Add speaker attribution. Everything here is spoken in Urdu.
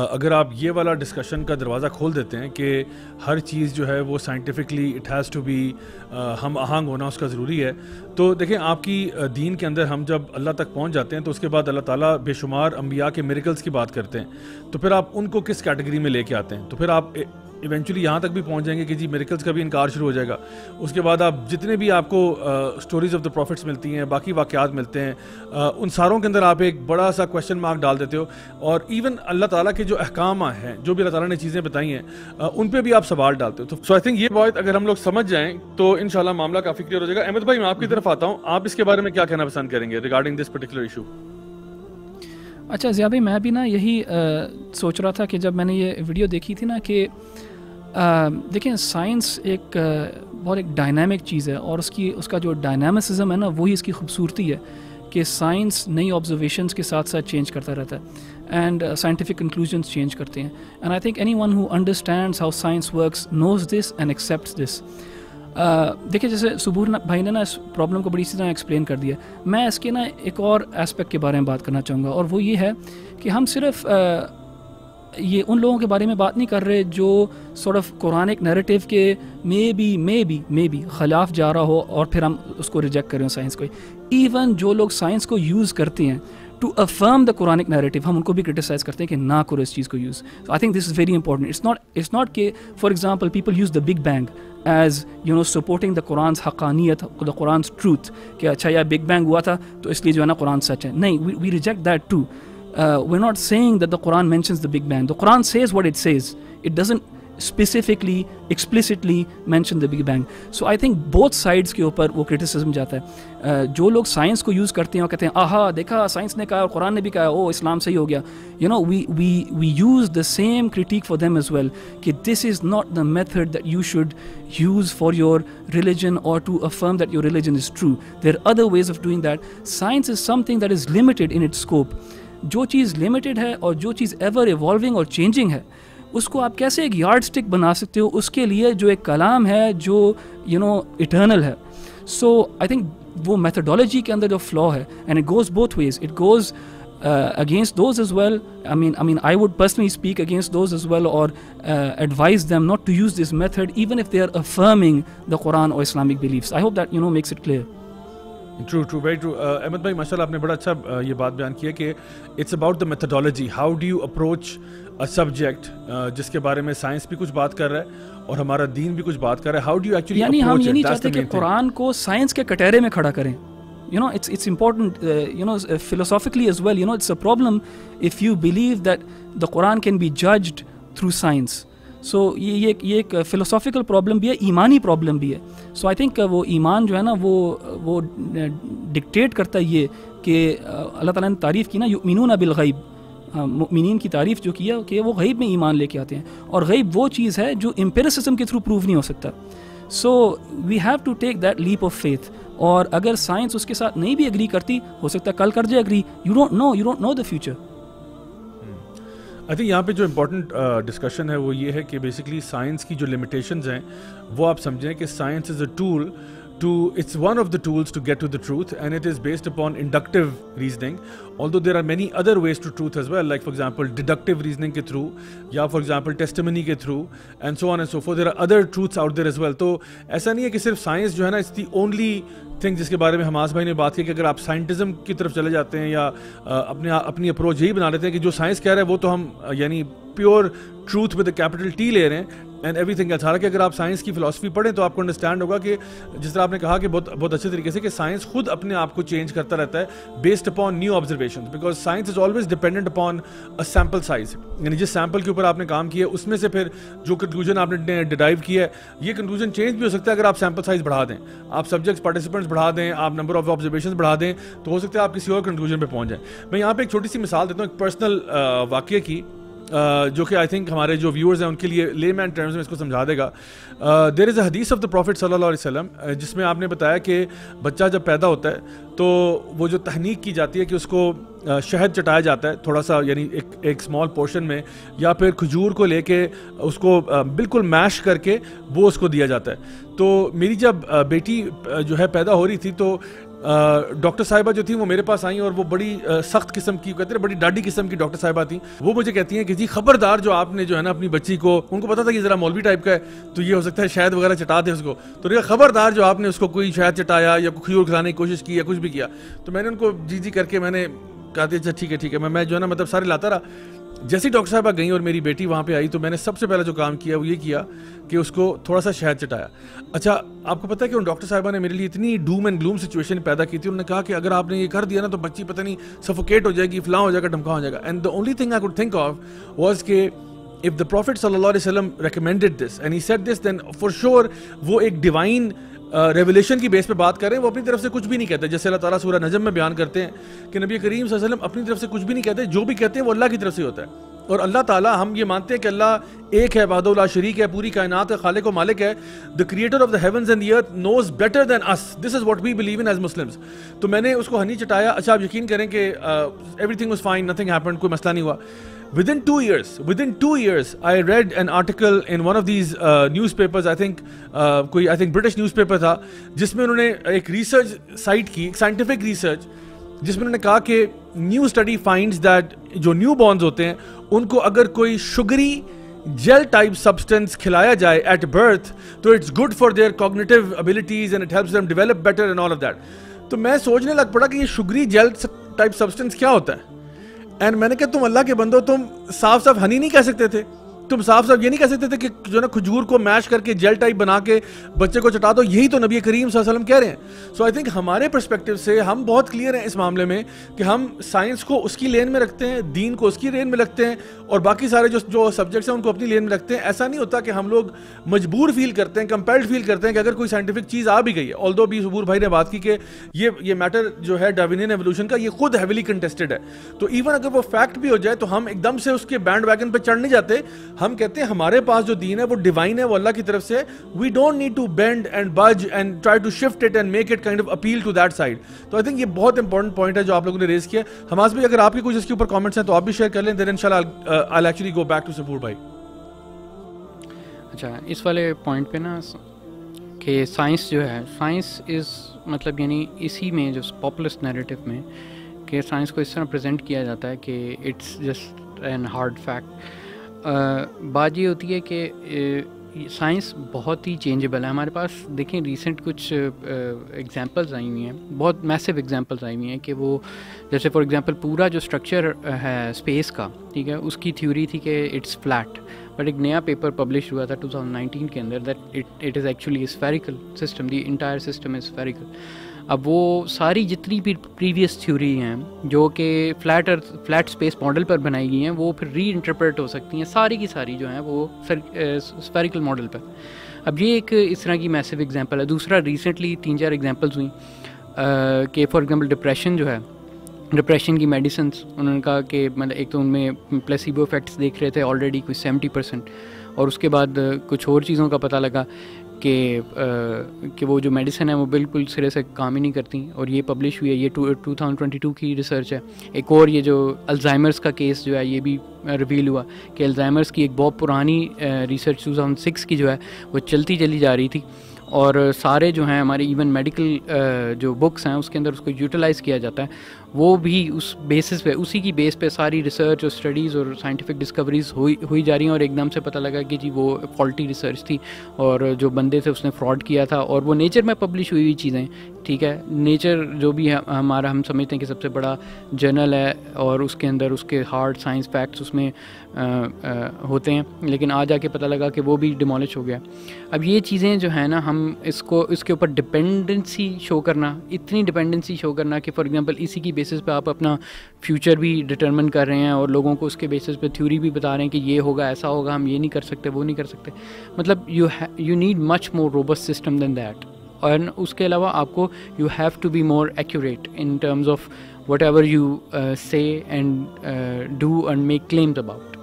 Speaker 1: اگر آپ یہ والا ڈسکشن کا دروازہ کھول دیتے ہیں کہ ہر چیز جو ہے وہ scientifically it has to be ہم آہنگ ہونا اس کا ضروری ہے، تو دیکھیں آپ کی دین کے اندر ہم جب اللہ تک پہنچ جاتے ہیں تو اس کے بعد اللہ تعالیٰ بے شمار انبیاء کے میریکلز کی بات کرتے ہیں، تو پھر آپ ان کو کس کیٹیگری میں لے کے آتے ہیں؟ تو پھر آپ ایونچولی یہاں تک بھی پہنچ جائیں گے کہ جی میریکلز کا بھی انکار شروع ہو جائے گا۔ اس کے بعد آپ جتنے بھی آپ کو سٹوریز آف دا پروفٹس ملتی ہیں، باقی واقعات ملتے ہیں، ان ساروں کے اندر آپ ایک بڑا سا کویشچن مارک ڈال دیتے ہو، اور ایون اللہ تعالیٰ کے جو احکام ہیں، جو بھی اللہ تعالیٰ نے چیزیں بتائی ہیں، ان پہ بھی آپ سوال ڈالتے ہو۔ تو سو آئی تھنک یہ بات اگر ہم لوگ سمجھ جائیں تو انشاءاللہ معاملہ کافی کلیئر ہو جائے گا۔ احمد بھائی میں آپ کی طرف آتا ہوں، آپ اس کے بارے میں کیا کہنا پسند کریں گے ریگارڈنگ دس پرٹیکولر ایشو؟
Speaker 2: اچھا ضیاء بھائی، میں بھی نا یہی سوچ رہا تھا کہ جب میں نے یہ ویڈیو دیکھی تھی نا کہ دیکھیں سائنس ایک بہت ایک ڈائنامک چیز ہے، اور اس کا جو ڈائنامسزم ہے نا وہی اس کی خوبصورتی ہے کہ سائنس نئی آبزرویشنس کے ساتھ ساتھ چینج کرتا رہتا ہے اینڈ سائنٹیفک کنکلوژنس چینج کرتے ہیں، and I think anyone who understands how science works knows this and accepts this. دیکھیں جیسے سبور بھائی نے نا اس پرابلم کو بڑی سی طرح ایکسپلین کر دیا، میں اس کے نا ایک اور اسپیکٹ کے بارے میں بات کرنا چاہوں گا، اور وہ یہ ہے کہ ہم صرف یہ ان لوگوں کے بارے میں بات نہیں کر رہے جو سورٹ آف قرآنک نیریٹیو کے مے بی خلاف جا رہا ہو اور پھر ہم اس کو ریجیکٹ کر رہے ہیں سائنس کو۔ ایون جو لوگ سائنس کو یوز کرتے ہیں to affirm the Quranic narrative, ہم ان کو بھی کرٹیسائز کرتے ہیں کہ نہ کرو اس چیز کو use. I think this is very important. It's not کہ for example people use the big bang as supporting the Quran's حقانیت، دا قرآن's ٹروتھ، کہ اچھا یار بگ بینگ ہوا تھا تو اس لیے جو ہے نا قرآن سچ ہے۔ نہیں، we reject that too. We're not saying that the Quran mentions the Big Bang. The Quran says what it says. It doesn't specifically, explicitly mention the Big Bang. So I think both sides کے اوپر وہ criticism جاتا ہے۔ جو لوگ سائنس کو یوز کرتے ہیں اور کہتے ہیں آہا دیکھا سائنس نے کہا اور قرآن نے بھی کہا، او اسلام صحیح ہو گیا، we use the same critique for them as well کہ this is not the method that you should use for your religion or to affirm that your religion is true. There are other ways of doing that. Science is something that is limited in its scope. جو چیز لمیٹڈ ہے اور جو چیز ایور ایوالونگ اور چینجنگ ہے، اس کو آپ کیسے ایک یارڈ سٹک بنا سکتے ہو اس کے لیے جو ایک کلام ہے جو ایٹرنل ہے۔ سو آئی تھنک وہ میتھڈالوجی کے اندر جو فلا ہے، and it goes both ways, it goes against those as well. I mean I would personally speak against those as well, or advise them not to use this method even if they are affirming the Quran or Islamic beliefs. I hope that makes it clear.
Speaker 1: True very true. Ahmed بھائی ماشاء اللہ آپ نے بڑا اچھا یہ بات بیان کیا کہ it's about the methodology, how do you approach a subject جس کے بارے میں سائنس بھی کچھ بات کر رہا ہے اور ہمارا دین بھی کچھ بات کر رہا ہے، ہاؤ ڈو یو ایکچولی
Speaker 2: یعنی ہم یہ نہیں چاہتے کہ قرآن کو سائنس کے کٹہرے میں کھڑا کریں۔ It's important, philosophically as well. It's a problem if you believe that the Quran can be judged through science. سو یہ ایک فلسافیکل پرابلم بھی ہے، ایمانی پرابلم بھی ہے۔ سو آئی تھنک وہ ایمان جو ہے نا وہ ڈکٹیٹ کرتا ہے یہ کہ اللہ تعالیٰ نے تعریف کی نا یؤمنون بالغیب، مؤمنین کی تعریف جو کیا کہ وہ غیب میں ایمان لے کے آتے ہیں، اور غیب وہ چیز ہے جو امپیریسزم کے تھرو پروو نہیں ہو سکتا۔ So we have to take that leap of faith, اور اگر سائنس اس کے ساتھ نہیں بھی ایگری کرتی، ہو سکتا ہے کل کر جائے agree, you don't know the future.
Speaker 1: I think یہاں پہ جو امپورٹنٹ ڈسکشن ہے وہ یہ ہے کہ بیسکلی سائنس کی جو لمیٹیشنز ہیں وہ آپ سمجھیں کہ science is a tool it's one of the tools to get to the truth, and it is based upon inductive reasoning, although there are many other ways to truth as well, like for example deductive reasoning ke through, ya for example testimony ke through, and so on and so forth. There are other truths out there as well. تو ایسا نہیں ہے کہ صرف سائنس جو ہے نا it's the only thing جس کے بارے میں حماس بھائی نے بات کی کہ اگر آپ سائنٹزم کی طرف چلے جاتے ہیں یا اپنی اپروچ یہی بنا لیتے ہیں کہ جو سائنس کہہ رہا ہے وہ تو ہم یعنی pure truth with A capital T لے رہے ہیں اینڈ ایوری تھنگ ایلس۔ حالانکہ اگر آپ سائنس کی فلاسفی پڑھیں تو آپ کو انڈرسٹینڈ ہوگا کہ جس طرح آپ نے کہا کہ بہت اچھے طریقے سے کہ سائنس خود اپنے آپ کو چینج کرتا رہتا ہے based upon new observations, because science is always dependent upon a sample size, یعنی جس سیمپل کے اوپر آپ نے کام کیا ہے اس میں سے پھر جو کنکلوژن آپ نے ڈرائیو کیا ہے یہ کنکلوژن چینج بھی ہو سکتا ہے اگر آپ سیمپل سائز بڑھا دیں، آپ سبجیکٹس پارٹیسپینٹس بڑھا دیں، آپ نمبر آف آبزرویشنز بڑھا دیں، تو ہو سکتا ہے آپ کسی اور کنکلوژن پہ پہنچ جائیں۔ میں یہاں پہ ایک چھوٹی سی مثال دیتا ہوں ایک پرسنل واقعے کی جو کہ آئی تھنک ہمارے جو ویورز ہیں ان کے لیے لے مین ٹرمز میں اس کو سمجھا دے گا۔ دیر از اے حدیث آف دا پروفٹ صلی اللہ علیہ وسلم جس میں آپ نے بتایا کہ بچہ جب پیدا ہوتا ہے تو وہ جو تحنیک کی جاتی ہے کہ اس کو شہد چٹایا جاتا ہے تھوڑا سا، یعنی ایک اسمال پورشن میں، یا پھر کھجور کو لے کے اس کو بالکل میش کر کے وہ اس کو دیا جاتا ہے۔ تو میری جب بیٹی جو ہے پیدا ہو رہی تھی تو ڈاکٹر صاحبہ جو تھیں وہ میرے پاس آئیں اور وہ بڑی سخت قسم کی کہتے ہیں بڑی ڈاڈی قسم کی ڈاکٹر صاحبہ تھیں. وہ مجھے کہتی ہیں کہ جی خبردار جو آپ نے جو ہے نا اپنی بچی کو, ان کو پتا تھا کہ ذرا مولوی ٹائپ کا ہے تو یہ ہو سکتا ہے شہد وغیرہ چٹا دے اس کو, تو کہا خبردار جو آپ نے اس کو کوئی شہد چٹایا یا کوئی کھجور کھلانے کی کوشش کی یا کچھ بھی کیا. تو میں نے ان کو جی کر کے میں نے کہا اچھا ٹھیک ہے میں جو ہے نا مطلب سارے لاتا رہا. جیسی ڈاکٹر صاحبہ گئیں اور میری بیٹی وہاں پہ آئی تو میں نے سب سے پہلا جو کام کیا وہ یہ کیا کہ اس کو تھوڑا سا شہد چٹایا. اچھا آپ کو پتہ ہے کہ ان ڈاکٹر صاحبہ نے میرے لیے اتنی ڈوم اینڈ گلوم سچویشن پیدا کی تھی. انہوں نے کہا کہ اگر آپ نے یہ کر دیا نا تو بچی پتہ نہیں سفوکیٹ ہو جائے گی, فلاں ہو جائے گا, ڈھمکا ہو جائے گا. And the only thing I could think of was کہ if the Prophet sallallahu alaihi wasallam recommended this and he said this, then for sure وہ ایک ڈیوائن ریولیشن کی بیس پہ بات کر رہے ہیں. وہ اپنی طرف سے کچھ بھی نہیں کہتے, جیسے اللہ تعالیٰ سورہ نجم میں بیان کرتے ہیں کہ نبی کریم صلی اللہ علیہ وسلم اپنی طرف سے کچھ بھی نہیں کہتے, جو بھی کہتے ہیں وہ اللہ کی طرف سے ہوتا ہے. اور اللہ تعالیٰ ہم یہ مانتے ہیں کہ اللہ ایک ہے, وحدہ لا شریک ہے, پوری کائنات کا خالق و مالک ہے. the creator of the heavens and the earth knows better than us. this is what we believe in as Muslims. تو میں نے اس کو ہنی چٹایا. اچھا آپ یقین کریں کہ everything was fine, nothing happened, کوئی مسئلہ نہیں ہوا. Within 2 years, I read an article in one of these newspapers, I think British newspaper تھا, جس میں انہوں نے ایک ریسرچ سائٹ کی, ایک سائنٹیفک ریسرچ, جس میں انہوں نے کہا کہ نیو اسٹڈی فائنڈز دیٹ جو نیو بورنز ہوتے ہیں ان کو اگر کوئی شگری جیل ٹائپ سبسٹنس کھلایا جائے ایٹ برتھ تو it's good for their cognitive abilities and it helps them develop better and all of that. تو میں سوچنے لگ پڑا کہ یہ شگری جیل ٹائپ سبسٹنس کیا ہوتا ہے. اینڈ میں نے کہا تم اللہ کے بندو, تم صاف ہنی نہیں کہہ سکتے تھے, تم صاف یہ نہیں کہہ سکتے تھے کہ جو نا کھجور کو میش کر کے جیل ٹائپ بنا کے بچے کو چٹا دو. یہی تو نبی کریم صلی اللہ علیہ وسلم کہہ رہے ہیں. سو آئی تھنک ہمارے پرسپیکٹو سے ہم بہت کلیئر ہیں اس معاملے میں کہ ہم سائنس کو اس کی لین میں رکھتے ہیں, دین کو اس کی لین میں رکھتے ہیں, اور باقی سارے جو سبجیکٹس ہیں ان کو اپنی لین میں رکھتے ہیں. ایسا نہیں ہوتا کہ ہم لوگ مجبور فیل کرتے ہیں, کمپیلڈ فیل کرتے ہیں کہ اگر کوئی سائنٹیفک چیز آ بھی گئی ہے. آلدو بھی صبور بھائی نے بات کی کہ یہ میٹر جو ہے ڈارونین ایوولوشن کا یہ خود ہیویلی کنٹیسٹڈ ہے, تو ایون اگر وہ فیکٹ بھی ہو جائے تو ہم ایک دم سے اس کے بینڈ ویگن پہ چڑھ نہیں جاتے. ہم کہتے ہیں ہمارے پاس جو دین ہے وہ ڈیوائن ہے, وہ اللہ کی طرف سے. We don't need to bend and budge and try to shift it and make it kind of appeal to that side. تو آئی تھنک یہ بہت امپورٹنٹ پوائنٹ ہے جو آپ لوگوں نے ریز کیا. حماس بھائی اگر آپ کی کچھ اس کے اوپر کامنٹس ہیں تو آپ بھی شیئر کر لیں, دین انشاءاللہ I'll actually go back to Saboor بھائی.
Speaker 3: اچھا اس والے پوائنٹ پہ نا کہ سائنس جو ہے, سائنس از مطلب یعنی اسی میں جو پاپولر نیریٹو میں کہ سائنس کو اس طرح پریزنٹ کیا جاتا ہے کہ it's just an hard fact. بات یہ ہوتی ہے کہ سائنس بہت ہی چینجیبل ہے. ہمارے پاس دیکھیں ریسنٹ کچھ ایگزامپلز آئی ہوئی ہیں, بہت میسو ایگزامپلز آئی ہوئی ہیں کہ وہ جیسے فار ایگزامپل پورا جو اسٹرکچر ہے اسپیس کا, ٹھیک ہے, اس کی تھیوری تھی کہ اٹس فلیٹ, بٹ ایک نیا پیپر پبلش ہوا تھا 2019 کے اندر that it is actually spherical system, the entire system is spherical. اب وہ ساری جتنی بھی پریویس تھیوری ہیں جو کہ فلیٹ اسپیس ماڈل پر بنائی گئی ہیں وہ پھر ری انٹرپریٹ ہو سکتی ہیں, ساری کی ساری جو ہیں وہ اسفیریکل ماڈل پر. اب یہ ایک اس طرح کی میسو ایگزامپل ہے. دوسرا ریسنٹلی 3-4 ایگزامپلس ہوئیں کہ فار ایگزامپل ڈپریشن جو ہے, ڈپریشن کی میڈیسنس انہوں نے کہا کہ مطلب ایک تو ان میں پلیسیبو افیکٹس دیکھ رہے تھے آلریڈی کوئی 70%, اور اس کے بعد کچھ اور چیزوں کا پتہ لگا کہ وہ جو میڈیسن ہے وہ بالکل سرے سے کام ہی نہیں کرتی, اور یہ پبلش ہوئی ہے, یہ 2022 کی ریسرچ ہے. ایک اور یہ جو الزائمرس کا کیس جو ہے یہ بھی ریویل ہوا کہ الزائمرس کی ایک بہت پرانی ریسرچ 2006 کی جو ہے وہ چلتی چلی جا رہی تھی, اور سارے جو ہیں ہمارے ایون میڈیکل جو بکس ہیں اس کے اندر اس کو یوٹیلائز کیا جاتا ہے, وہ بھی اس بیسس پہ, اسی کی بیس پہ ساری ریسرچ اور اسٹڈیز اور سائنٹیفک ڈسکوریز ہوئی جا رہی ہیں. اور ایک دم سے پتہ لگا کہ جی وہ فالٹی ریسرچ تھی اور جو بندے تھے اس نے فراڈ کیا تھا, اور وہ نیچر میں پبلش ہوئی چیزیں, ٹھیک ہے. نیچر جو بھی ہے ہمارا, ہم سمجھتے ہیں کہ سب سے بڑا جرنل ہے اور اس کے اندر اس کے ہارڈ سائنس فیکٹس اس میں ہوتے ہیں, لیکن آ جا کے پتہ لگا کہ وہ بھی ڈیمولش ہو گیا. اب یہ چیزیں جو ہیں نا, ہم اس کے اوپر ڈپینڈنسی شو کرنا, اتنی ڈپینڈنسی شو کرنا کہ فار ایگزامپل اسی کی بیسس پہ آپ اپنا فیوچر بھی ڈٹرمن کر رہے ہیں اور لوگوں کو اس کے بیسس پہ تھیوری بھی بتا رہے ہیں کہ یہ ہوگا, ایسا ہوگا, ہم یہ نہیں کر سکتے, وہ نہیں کر سکتے. مطلب you need much more robust system than that. اور اس کے علاوہ آپ کو you have to be more accurate in terms of whatever you say and do and make claims about.